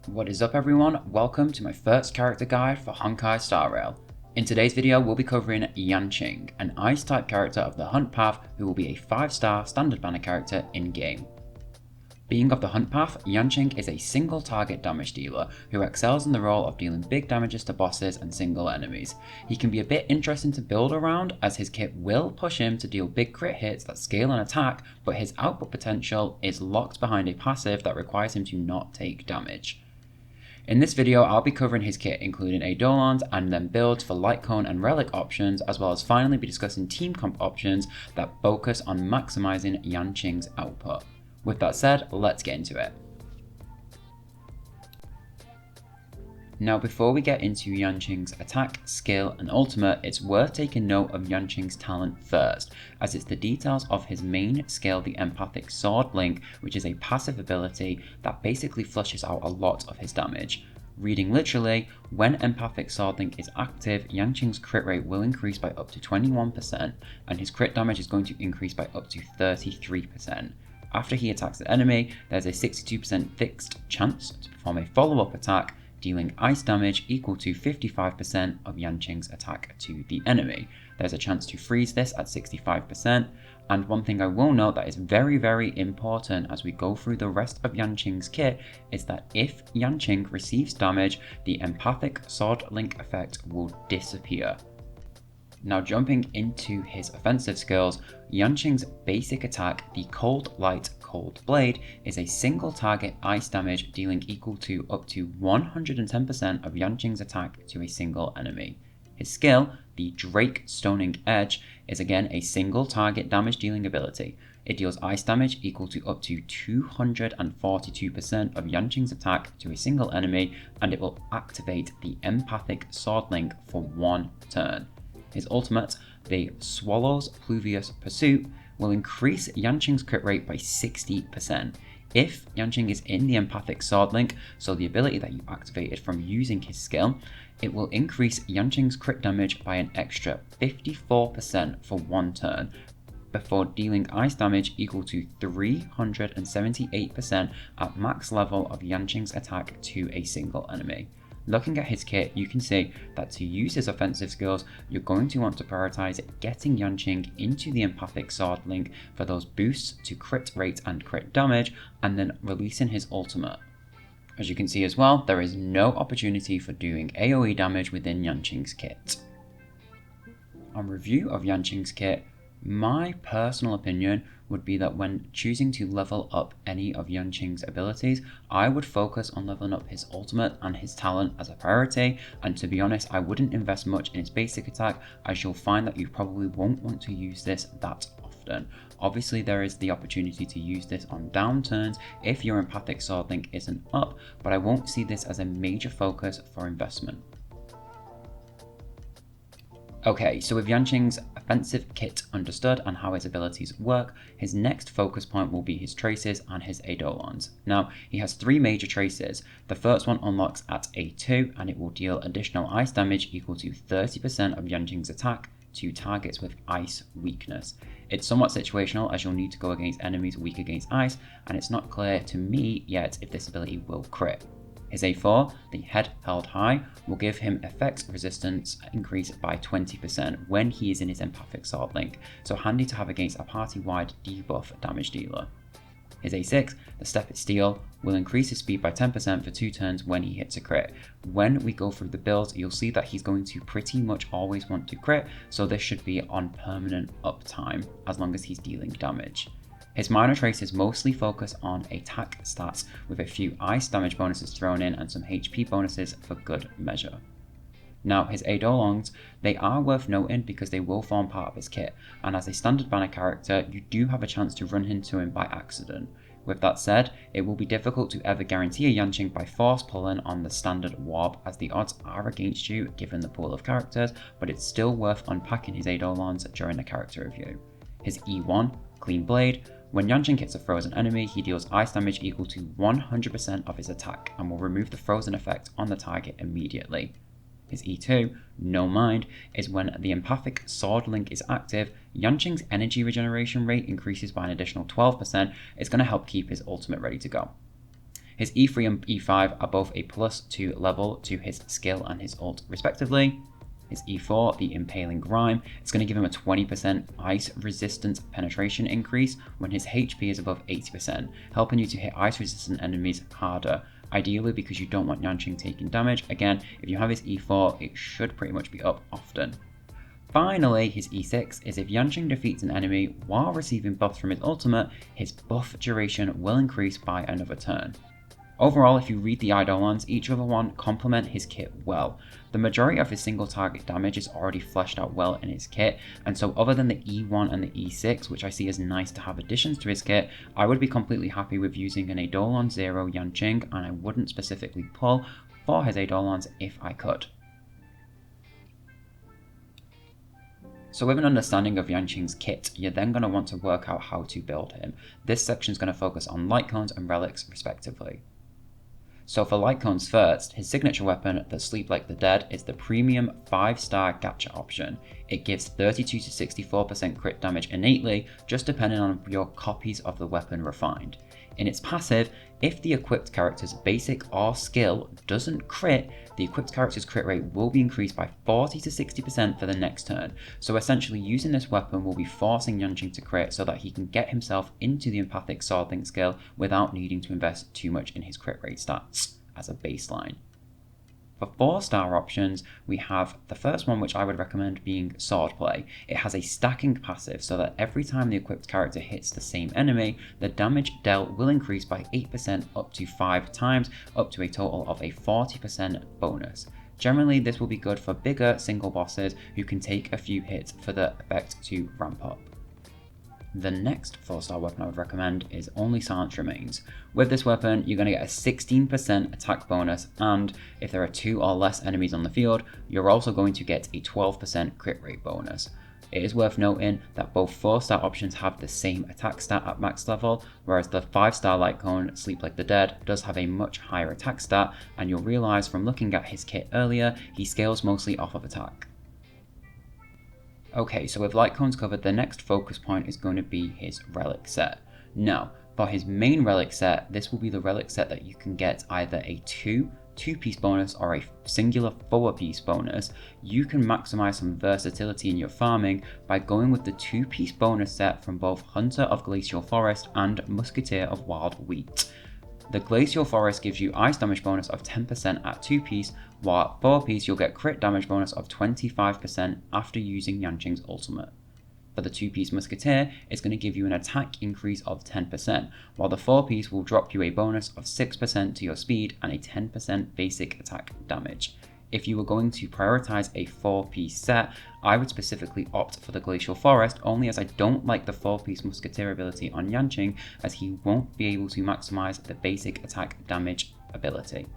What is up everyone, welcome to my first character guide for Honkai Star Rail. In today's video we'll be covering Yanqing, an ice type character of the Hunt Path who will be a 5-star standard banner character in game. Being of the Hunt Path, Yanqing is a single target damage dealer who excels in the role of dealing big damages to bosses and single enemies. He can be a bit interesting to build around as his kit will push him to deal big crit hits that scale an attack, but his output potential is locked behind a passive that requires him to not take damage. In this video I'll be covering his kit including Eidolons and then builds for light cone and relic options, as well as finally be discussing team comp options that focus on maximizing Yanqing's output. With that said, let's get into it. Now before we get into Yanqing's attack, skill and ultimate, it's worth taking note of Yanqing's talent first, as it's the details of his main skill, the empathic sword link, which is a passive ability that basically flushes out a lot of his damage. Reading literally, when empathic sword link is active, Yanqing's crit rate will increase by up to 21% and his crit damage is going to increase by up to 33%. After he attacks an enemy, there's a 62% fixed chance to perform a follow-up attack, dealing ice damage equal to 55% of Yanqing's attack to the enemy. There's a chance to freeze this at 65%, and one thing I will note that is very important as we go through the rest of Yanqing's kit is that if Yanqing receives damage, the empathic sword link effect will disappear. Now jumping into his offensive skills, Yanqing's basic attack, the Cold Light Cold Blade, is a single target ice damage dealing equal to up to 110% of Yanqing's attack to a single enemy. His skill, the Drake Stoning Edge, is again a single target damage dealing ability. It deals ice damage equal to up to 242% of Yanqing's attack to a single enemy, and it will activate the empathic sword link for 1 turn. His ultimate, the Swallow's Pluvious Pursuit, will increase Yanqing's crit rate by 60%. If Yanqing is in the empathic sword link, so the ability that you activated from using his skill, it will increase Yanqing's crit damage by an extra 54% for 1 turn, before dealing ice damage equal to 378% at max level of Yanqing's attack to a single enemy. Looking at his kit, you can see that to use his offensive skills, you're going to want to prioritize getting Yanqing into the empathic sword link for those boosts to crit rate and crit damage, and then releasing his ultimate. As you can see as well, there is no opportunity for doing AoE damage within Yanqing's kit. On review of Yanqing's kit, my personal opinion would be that when choosing to level up any of Yanqing's abilities, I would focus on leveling up his ultimate and his talent as a priority, and to be honest, I wouldn't invest much in his basic attack, as you'll find that you probably won't want to use this that often. Obviously there is the opportunity to use this on down turns if your empathic sword link isn't up, but I won't see this as a major focus for investment. Okay, so with Yanqing's offensive kit understood and how his abilities work, his next focus point will be his traces and his Eidolons. Now, he has 3 major traces. The first one unlocks at A2 and it will deal additional ice damage equal to 30% of Yanqing's attack to targets with ice weakness. It's somewhat situational as you'll need to go against enemies weak against ice, and it's not clear to me yet if this ability will crit. His A4, the Head Held High, will give him effect resistance increase by 20% when he is in his empathic sword link, so handy to have against a party-wide debuff damage dealer. His A6, the Stepped Steel, will increase his speed by 10% for 2 turns when he hits a crit. When we go through the builds, you'll see that he's going to pretty much always want to crit, so this should be on permanent uptime as long as he's dealing damage. His minor traces mostly focus on attack stats, with a few ice damage bonuses thrown in and some HP bonuses for good measure. Now his Eidolons, they are worth noting because they will form part of his kit, and as a standard banner character you do have a chance to run into him by accident. With that said, it will be difficult to ever guarantee a Yanqing by force pulling on the standard warp, as the odds are against you given the pool of characters, but it's still worth unpacking his Eidolons during the character review. His E1, Clean Blade, when Yanqing hits a frozen enemy, he deals ice damage equal to 100% of his attack and will remove the frozen effect on the target immediately. His E2, No Mind, is when the empathic sword link is active, Yanqing's energy regeneration rate increases by an additional 12%. It's going to help keep his ultimate ready to go. His E3 and E5 are both a +2 level to his skill and his ult respectively. His E4, the Impaling Grime, it's going to give him a 20% ice resistance penetration increase when his HP is above 80%, helping you to hit ice resistant enemies harder, ideally because you don't want Yanqing taking damage. Again, if you have his E4, it should pretty much be up often. Finally, his E6 is if Yanqing defeats an enemy while receiving buffs from his ultimate, his buff duration will increase by another turn. Overall, if you read the Eidolons, each other one complement his kit well. The majority of his single target damage is already fleshed out well in his kit, and so other than the E1 and the E6, which I see as nice to have additions to his kit, I would be completely happy with using an Eidolon 0 Yanqing, and I wouldn't specifically pull for his Eidolons if I could. So with an understanding of Yanqing's kit, you're then going to want to work out how to build him. This section is going to focus on light cones and relics respectively. So for light cones first, his signature weapon, the Sleep Like the Dead, is the premium 5-star gacha option. It gives 32 to 64% crit damage innately, just depending on your copies of the weapon refined. In its passive, if the equipped character's basic or skill doesn't crit, the equipped character's crit rate will be increased by 40 to 60% for the next turn. So essentially using this weapon will be forcing Yanqing to crit so that he can get himself into the empathic swordling skill without needing to invest too much in his crit rate stats as a baseline. For 4-star options, we have the first one, which I would recommend being Swordplay. It has a stacking passive so that every time the equipped character hits the same enemy, the damage dealt will increase by 8% up to 5 times, up to a total of a 40% bonus. Generally, this will be good for bigger single bosses who can take a few hits for the effect to ramp up. The next 4-star weapon I would recommend is Only Silence Remains. With this weapon, you're going to get a 16% attack bonus, and if there are 2 or less enemies on the field, you're also going to get a 12% crit rate bonus. It is worth noting that both 4-star options have the same attack stat at max level, whereas the 5-star light cone, Sleep Like the Dead, does have a much higher attack stat, and you'll realise from looking at his kit earlier, he scales mostly off of attack. Okay, so with light cones covered, the next focus point is going to be his relic set. Now, for his main relic set, this will be the relic set that you can get either a 2-piece bonus or a singular 4-piece bonus. You can maximize some versatility in your farming by going with the 2-piece bonus set from both Hunter of Glacial Forest and Musketeer of Wild Wheat. The Glacial Forest gives you ice damage bonus of 10% at 2-piece, while at 4-piece you'll get crit damage bonus of 25% after using Yanqing's ultimate. For the 2-piece Musketeer, it's going to give you an attack increase of 10%, while the 4-piece will drop you a bonus of 6% to your speed and a 10% basic attack damage. If you were going to prioritize a 4-piece set, I would specifically opt for the Glacial Forest, only as I don't like the 4-piece Musketeer ability on Yanqing, as he won't be able to maximize the basic attack damage ability.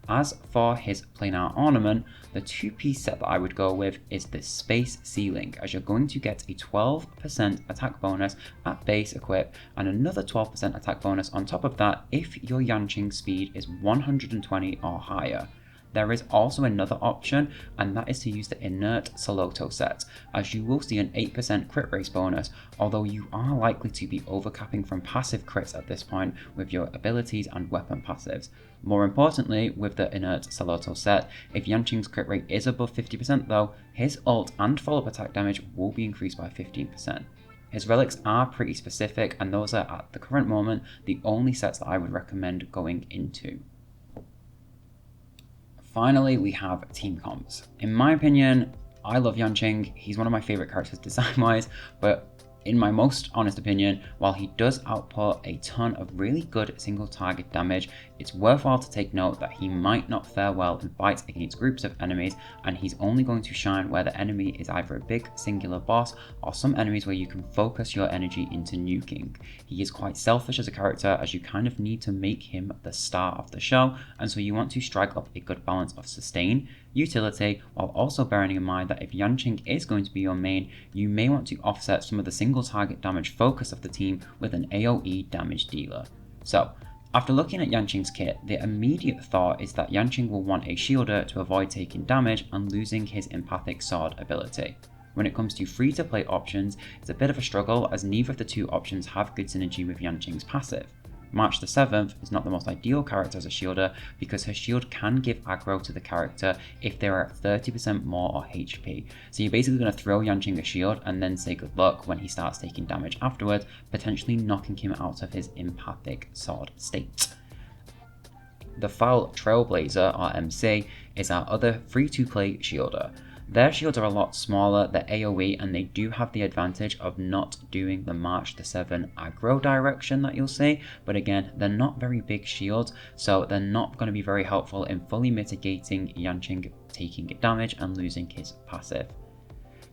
As for his planar ornament, the 2-piece set that I would go with is the Space Ceiling, as you're going to get a 12% attack bonus at base equip and another 12% attack bonus on top of that if your Yanqing speed is 120 or higher. There is also another option, and that is to use the Inert Saloto set, as you will see an 8% crit rate bonus, although you are likely to be overcapping from passive crits at this point with your abilities and weapon passives. More importantly, with the Inert Saloto set, if Yanqing's crit rate is above 50% though, his ult and follow-up attack damage will be increased by 15%. His relics are pretty specific, and those are at the current moment the only sets that I would recommend going into. Finally, we have team comps. In my opinion, I love Yanqing. He's one of my favorite characters design-wise, but in my most honest opinion, while he does output a ton of really good single target damage, it's worthwhile to take note that he might not fare well in fights against groups of enemies, and he's only going to shine where the enemy is either a big singular boss or some enemies where you can focus your energy into nuking. He is quite selfish as a character, as you kind of need to make him the star of the show, and so you want to strike up a good balance of sustain, utility, while also bearing in mind that if Yanqing is going to be your main, you may want to offset some of the single target damage focus of the team with an AoE damage dealer. So, after looking at Yanqing's kit, the immediate thought is that Yanqing will want a shielder to avoid taking damage and losing his empathic sword ability. When it comes to free-to-play options, it's a bit of a struggle, as neither of the two options have good synergy with Yanqing's passive. March the 7th is not the most ideal character as a shielder because her shield can give aggro to the character if they are at 30% more or HP. So you're basically going to throw Yanqing a shield and then say good luck when he starts taking damage afterwards, potentially knocking him out of his empathic sword state. The Foul Trailblazer, or MC, is our other free-to-play shielder. Their shields are a lot smaller, they're AoE, and they do have the advantage of not doing the March the 7 aggro direction that you'll see, but again, they're not very big shields, so they're not going to be very helpful in fully mitigating Yanqing taking damage and losing his passive.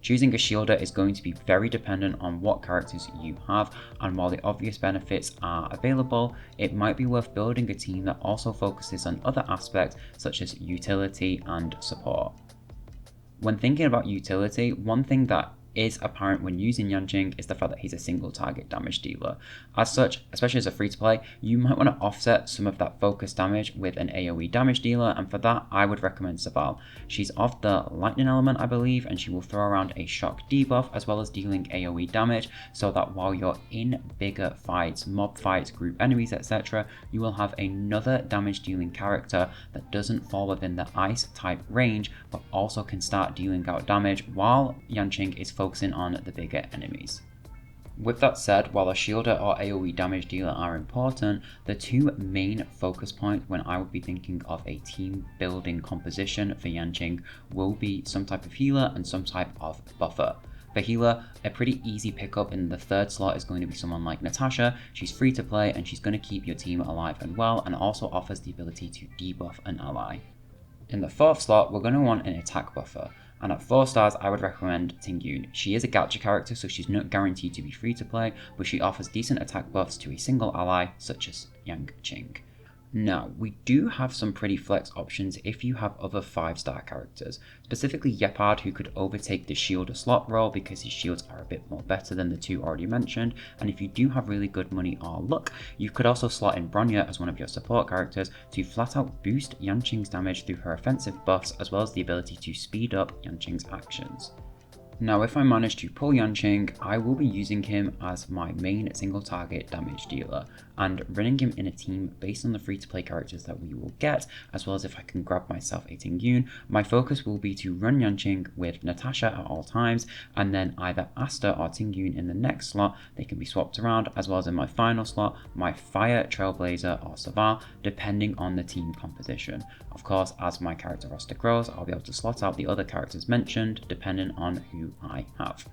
Choosing a shielder is going to be very dependent on what characters you have, and while the obvious benefits are available, it might be worth building a team that also focuses on other aspects such as utility and support. When thinking about utility, one thing that is apparent when using Yanqing is the fact that he's a single target damage dealer. As such, especially as a free to play, you might want to offset some of that focus damage with an AoE damage dealer, and for that I would recommend Sabal. She's of the lightning element I believe, and she will throw around a shock debuff as well as dealing AoE damage, so that while you're in bigger fights, mob fights, group enemies, etc., you will have another damage dealing character that doesn't fall within the ice type range but also can start dealing out damage while Yanqing is focusing on the bigger enemies. With that said, while a shielder or AoE damage dealer are important, the two main focus points when I would be thinking of a team building composition for Yanqing will be some type of healer and some type of buffer. For healer, a pretty easy pickup in the third slot is going to be someone like Natasha. She's free to play and she's going to keep your team alive and well, and also offers the ability to debuff an ally. In the fourth slot, we're going to want an attack buffer. And at 4 stars, I would recommend Tingyun. She is a gacha character, so she's not guaranteed to be free to play, but she offers decent attack buffs to a single ally, such as Yanqing. Now, we do have some pretty flex options if you have other 5-star characters, specifically Yepard, who could overtake the shielder slot role because his shields are a bit more better than the two already mentioned, and if you do have really good money or luck, you could also slot in Bronya as one of your support characters to flat out boost Yanqing's damage through her offensive buffs as well as the ability to speed up Yanqing's actions. Now, if I manage to pull Yanqing, I will be using him as my main single target damage dealer and running him in a team based on the free to play characters that we will get, as well as if I can grab myself a Tingyun. My focus will be to run Yanqing with Natasha at all times, and then either Asta or Tingyun in the next slot. They can be swapped around, as well as in my final slot, my Fire Trailblazer or Savar, depending on the team composition. Of course, as my character roster grows, I'll be able to slot out the other characters mentioned, depending on who I have.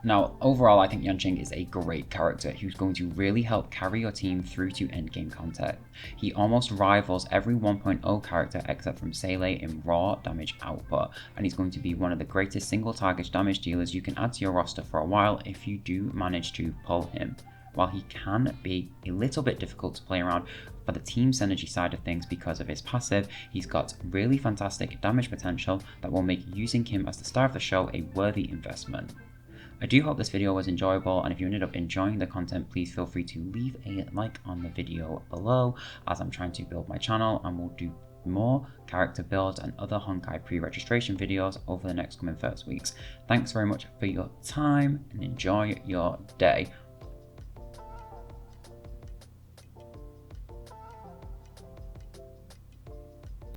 Now, overall, I think Yanqing is a great character who's going to really help carry your team through to endgame content. He almost rivals every 1.0 character except from Seele in raw damage output, and he's going to be one of the greatest single target damage dealers you can add to your roster for a while if you do manage to pull him. While he can be a little bit difficult to play around for the team synergy side of things because of his passive, he's got really fantastic damage potential that will make using him as the star of the show a worthy investment. I do hope this video was enjoyable, and if you ended up enjoying the content, please feel free to leave a like on the video below, as I'm trying to build my channel and will do more character builds and other Honkai pre-registration videos over the next coming first weeks. Thanks very much for your time and enjoy your day.